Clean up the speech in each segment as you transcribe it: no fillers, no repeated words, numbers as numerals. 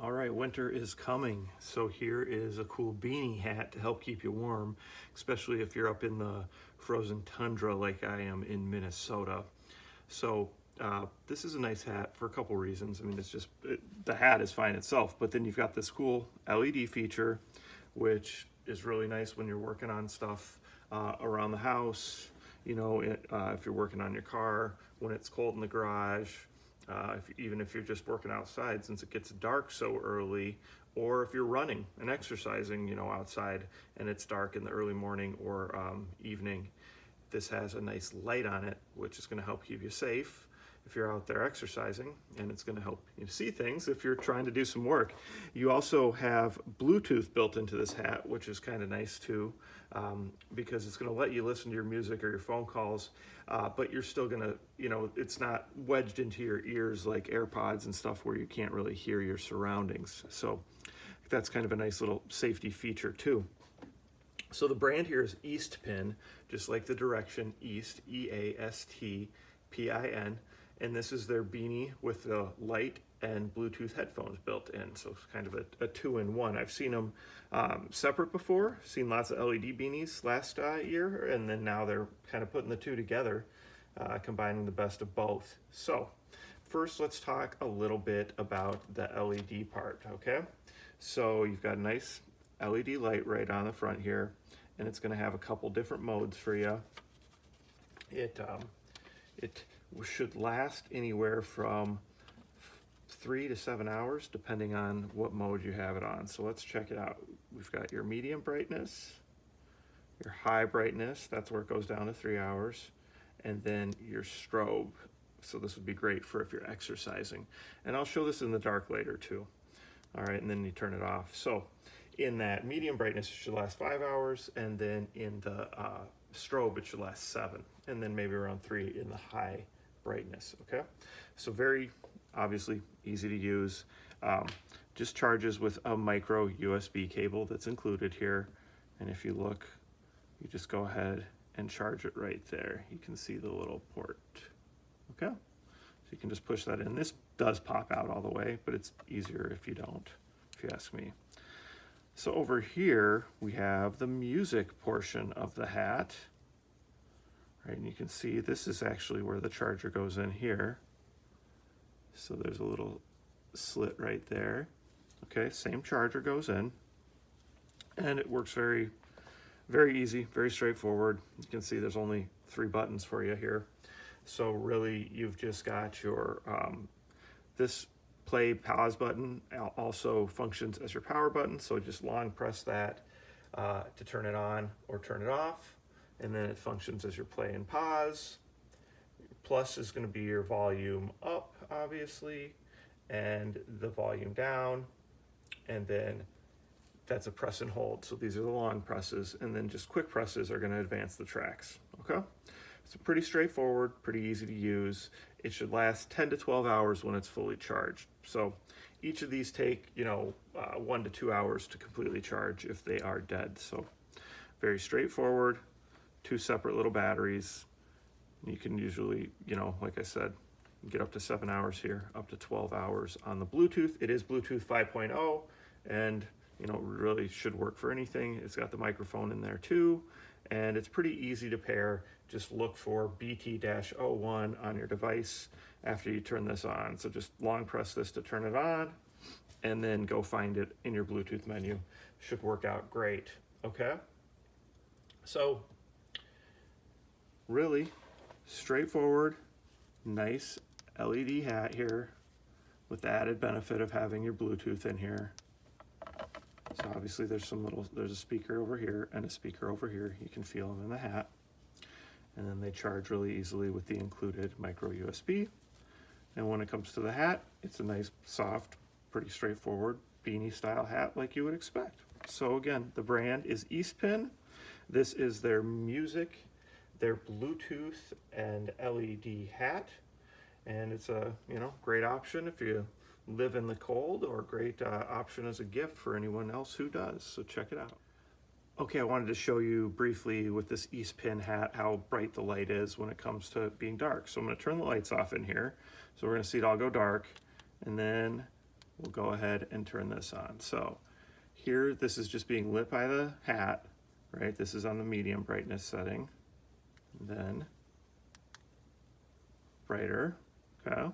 All right, winter is coming, so here is a cool beanie hat to help keep you warm, especially if you're up in the frozen tundra like I am in Minnesota. So this is a nice hat for a couple reasons. I mean, the hat is fine itself, but then you've got this cool LED feature, which is really nice when you're working on stuff around the house, if you're working on your car, when it's cold in the garage, even if you're just working outside since it gets dark so early, or if you're running and exercising, outside and it's dark in the early morning or evening. This has a nice light on it, which is going to help keep you safe if you're out there exercising, and it's going to help you see things if you're trying to do some work. You also have Bluetooth built into this hat, which is kind of nice too, because it's going to let you listen to your music or your phone calls, but you're still going to, it's not wedged into your ears like AirPods and stuff where you can't really hear your surroundings. So that's kind of a nice little safety feature too. So the brand here is EastPin, just like the direction East, EASTPIN, and this is their beanie with the light and Bluetooth headphones built in, so it's kind of a two-in-one. I've seen them separate before, seen lots of LED beanies last year, and then now they're kind of putting the two together, combining the best of both. So first, let's talk a little bit about the LED part, okay? So you've got a nice LED light right on the front here, and it's going to have a couple different modes for you. It should last anywhere from 3 to 7 hours depending on what mode you have it on. So let's check it out. We've got your medium brightness, your high brightness, that's where it goes down to 3 hours, and then your strobe. So this would be great for if you're exercising. And I'll show this in the dark later too. All right, and then you turn it off. So in that medium brightness, it should last 5 hours, and then in the strobe, it should last 7, and then maybe around 3 in the high brightness, okay? So very, obviously, easy to use. Just charges with a micro USB cable that's included here, and if you look, you just go ahead and charge it right there. You can see the little port, okay? So you can just push that in. This does pop out all the way, but it's easier if you don't, if you ask me. So over here, we have the music portion of the hat. Right, and you can see this is actually where the charger goes in here. So there's a little slit right there. Okay, same charger goes in. And it works very, very easy, very straightforward. You can see there's only 3 buttons for you here. So really, you've just got your, this play pause button also functions as your power button, so just long press that to turn it on or turn it off, and then it functions as your play and pause. Plus is going to be your volume up, obviously, and the volume down, and then that's a press and hold. So these are the long presses, and then just quick presses are going to advance the tracks, okay? It's pretty straightforward, pretty easy to use. It should last 10 to 12 hours when it's fully charged. So each of these take, 1 to 2 hours to completely charge if they are dead. So very straightforward, 2 separate little batteries. You can usually, like I said, get up to 7 hours here, up to 12 hours on the Bluetooth. It is Bluetooth 5.0, and really should work for anything. It's got the microphone in there too, and it's pretty easy to pair. Just look for BT-01 on your device after you turn this on. So just long press this to turn it on, and then go find it in your Bluetooth menu. Should work out great, okay? So really straightforward, nice LED hat here with the added benefit of having your Bluetooth in here. So obviously there's a speaker over here and a speaker over here. You can feel them in the hat. And then they charge really easily with the included micro USB. And when it comes to the hat, it's a nice, soft, pretty straightforward beanie style hat like you would expect. So again, the brand is EastPin. This is their music, their Bluetooth and LED hat. And it's a great option if you live in the cold, or a great option as a gift for anyone else who does. So check it out. Okay, I wanted to show you briefly with this EastPin hat how bright the light is when it comes to being dark. So I'm going to turn the lights off in here. So we're going to see it all go dark, and then we'll go ahead and turn this on. So here, this is just being lit by the hat, right? This is on the medium brightness setting. Then brighter, okay?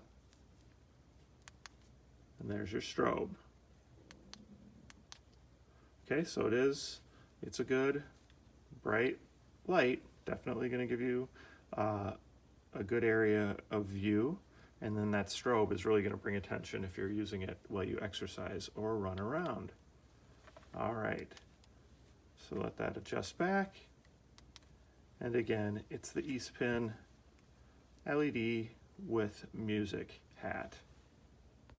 And there's your strobe. Okay, so it's a good bright light, definitely going to give you a good area of view, and then that strobe is really going to bring attention if you're using it while you exercise or run around. All right, so let that adjust back, and again, it's the EastPin LED with music hat.